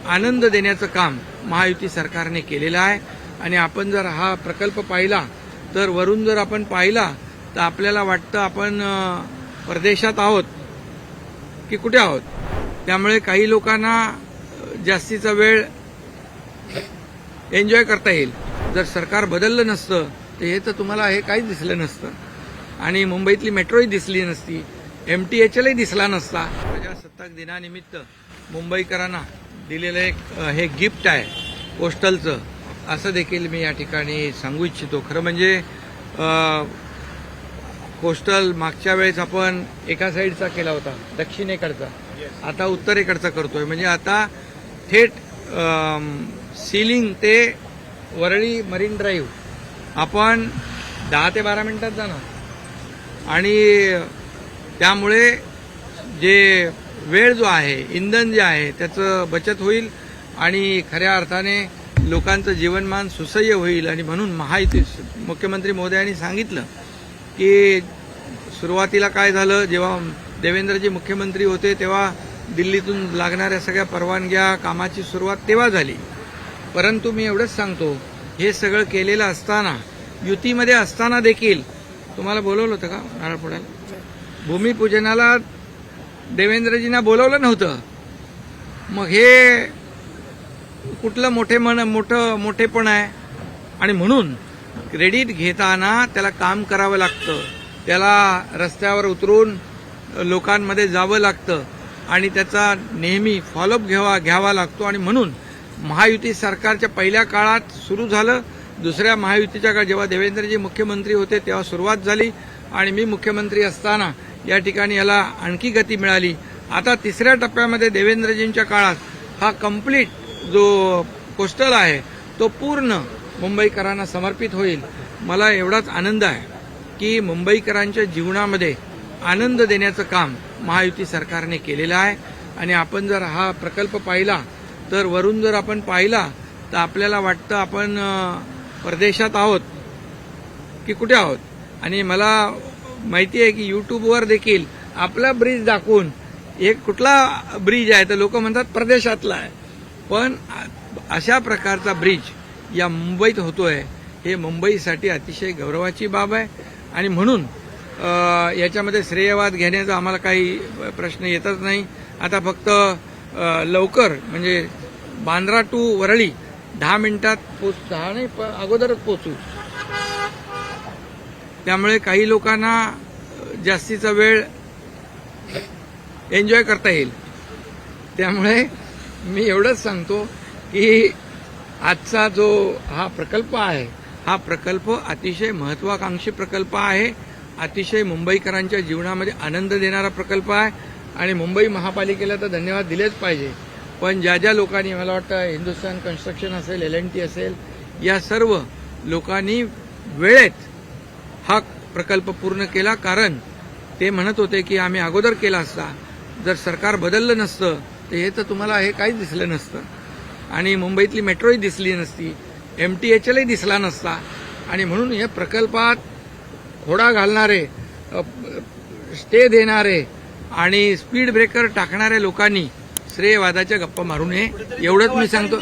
आनंद देण्याचं काम महायुती सरकारने केलेलं आहे। आणि आपण जर हा प्रकल्प पाहिला तर वरून जर आपण पाहिला तर आपल्याला वाटतं आपण परदेशात आहोत की कुठे आहोत। त्यामुळे काही लोकांना जास्तीचा वेळ एन्जॉय करता येईल। जर सरकार बदललं नसतं तर हे तर तुम्हाला हे काहीच दिसलं नसतं आणि मुंबईतली मेट्रोही दिसली नसती, MTHLही दिसला नसता। प्रजासत्ताक दिनानिमित्त मुंबईकरांना दिलेलं एक हे गिफ्ट आहे पोस्टलचं, असं देखील मी या ठिकाणी सांगू इच्छितो। खरं म्हणजे पोस्टल मागच्या वेळेस आपण एका साईडचा केला होता, दक्षिणेकडचा, आता उत्तरेकडचा करतोय। म्हणजे आता थेट सीलिंग ते वरळी मरीन ड्राईव्ह आपण 10 ते 12 मिनिटात जाणार आणि त्यामुळे जे वेळ जो आहे, इंधन जे आहे त्याचं बचत होईल आणि खऱ्या अर्थाने लोकांचं जीवनमान सुसह्य होईल। आणि म्हणून महायुती मुख्यमंत्री महोदयांनी सांगितलं की सुरुवातीला काय झालं, जेव्हा देवेंद्रजी मुख्यमंत्री होते तेव्हा दिल्लीतून लागणाऱ्या सगळ्या परवानग्या कामाची सुरुवात तेव्हा झाली। परंतु मी एवढंच सांगतो, हे सगळं केलेलं असताना युतीमध्ये असताना देखील तुम्हाला बोलवलं होतं का नारळ फोडायला? भूमिपूजनाला देवेंद्रजींना बोलवलं नव्हतं। मग हे कुठलं मोठेपण आहे? आणि म्हणून क्रेडिट घेताना त्याला काम करावं लागतं, त्याला रस्त्यावर उतरून लोकांमध्ये जावं लागतं आणि त्याचा नेहमी फॉलोअप घ्यावा लागतो। आणि म्हणून महायुती सरकारच्या पहिल्या काळात सुरू झालं, दुसऱ्या महायुतीच्या काळात जेव्हा देवेंद्रजी मुख्यमंत्री होते तेव्हा सुरुवात झाली आणि मी मुख्यमंत्री असताना या ठिकाणी याला आणखी गती मिळाली। आता तिसऱ्या टप्प्यामध्ये देवेंद्रजींच्या काळात हा कंप्लीट जो पोस्टल आहे तो पूर्ण मुंबईकरांना समर्पित होईल। मला एवढाच आनंद आहे की मुंबईकरांच्या जीवनामध्ये आनंद देण्याचं काम महायुती सरकारने केलेलं आहे। आणि आपण जर हा प्रकल्प पाहिला तर वरून जर आपण पाहिला तर आपल्याला वाटतं आपण परदेशात आहोत की कुठे आहोत। आणि मला माहिती आहे की यूट्यूबवर देखील आपला ब्रिज दाखवून एक कुठला ब्रिज आहे तर लोक म्हणतात परदेशातला आहे, पण अशा प्रकारचा ब्रिज या मुंबईत होतोय हे मुंबईसाठी अतिशय गौरवाची बाब आहे। आणि म्हणून याच्यामध्ये श्रेयवाद घेण्याचा आम्हाला काही प्रश्न येतच नाही। आता फक्त लवकर म्हणजे बांद्रा टू वरळी 10 मिनिटात 10 नाही अगोदरच पोहोचू। त्यामुळे काही लोकांना जास्तीचा वेळ एन्जॉय करता येईल। त्यामुळे मी एवढंच सांगतो की आजचा जो हा प्रकल्प आहे, हा प्रकल्प अतिशय महत्वाकांक्षी प्रकल्प आहे, अतिशय मुंबईकरांच्या जीवनामध्ये आनंद देणारा प्रकल्प आहे। आणि मुंबई महापालिकेला तर धन्यवाद दिलेच पाहिजे, पण ज्या लोकांनी, मला वाटतं हिंदुस्थान कन्स्ट्रक्शन असेल, LNT असेल, या सर्व लोकांनी वेळेत हा प्रकल्प पूर्ण केला। कारण ते म्हणत होते की आम्ही अगोदर केला असता, जर सरकार बदललं नसतं तर हे तर तुम्हाला हे काहीच दिसलं नसतं आणि मुंबईतली मेट्रोही दिसली नसती, MTHLही दिसला नसता। आणि म्हणून या प्रकल्पात खोडा घालणारे, स्टे देणारे आणि स्पीड ब्रेकर टाकणाऱ्या लोकांनी श्रेयवादाच्या गप्पा मारू नये, एवढंच मी सांगतो।